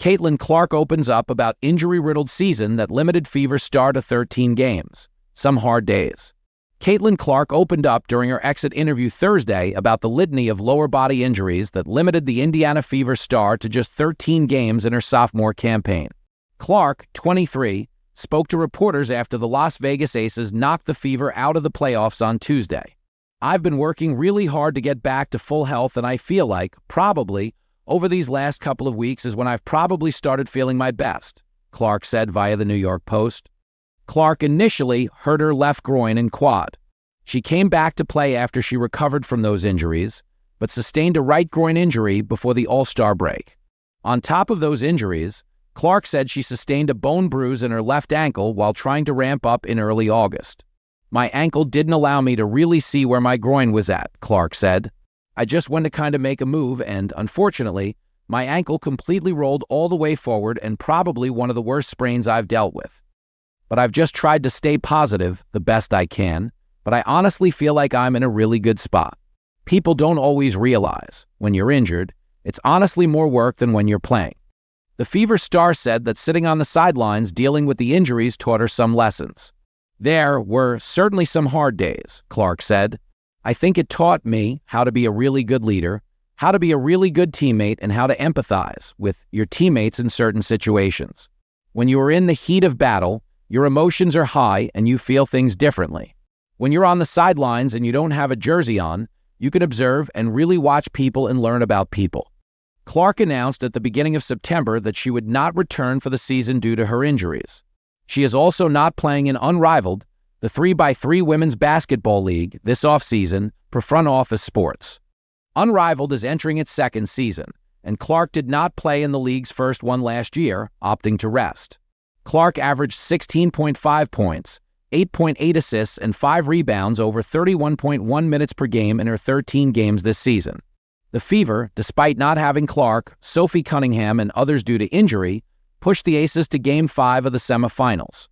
Caitlin Clark opens up about injury-riddled season that limited Fever star to 13 games. Some hard days. Caitlin Clark opened up during her exit interview Thursday about the litany of lower body injuries that limited the Indiana Fever star to just 13 games in her sophomore campaign. Clark, 23, spoke to reporters after the Las Vegas Aces knocked the Fever out of the playoffs on Tuesday. "I've been working really hard to get back to full health, and I feel like, probably, over these last couple of weeks is when I've probably started feeling my best," Clark said via the New York Post. Clark initially hurt her left groin and quad. She came back to play after she recovered from those injuries, but sustained a right groin injury before the All-Star break. On top of those injuries, Clark said she sustained a bone bruise in her left ankle while trying to ramp up in early August. "My ankle didn't allow me to really see where my groin was at," Clark said. "I just went to kind of make a move, and, unfortunately, my ankle completely rolled all the way forward and probably one of the worst sprains I've dealt with. But I've just tried to stay positive the best I can, but I honestly feel like I'm in a really good spot. People don't always realize, when you're injured, it's honestly more work than when you're playing." The Fever star said that sitting on the sidelines dealing with the injuries taught her some lessons. "There were certainly some hard days," Clark said. "I think it taught me how to be a really good leader, how to be a really good teammate, and how to empathize with your teammates in certain situations. When you are in the heat of battle, your emotions are high and you feel things differently. When you're on the sidelines and you don't have a jersey on, you can observe and really watch people and learn about people." Clark announced at the beginning of September that she would not return for the season due to her injuries. She is also not playing in Unrivaled, the 3x3 women's basketball league, this offseason for Front Office Sports. Unrivaled is entering its second season, and Clark did not play in the league's first one last year, opting to rest. Clark averaged 16.5 points, 8.8 assists, and 5 rebounds over 31.1 minutes per game in her 13 games this season. The Fever, despite not having Clark, Sophie Cunningham, and others due to injury, pushed the Aces to Game 5 of the semifinals.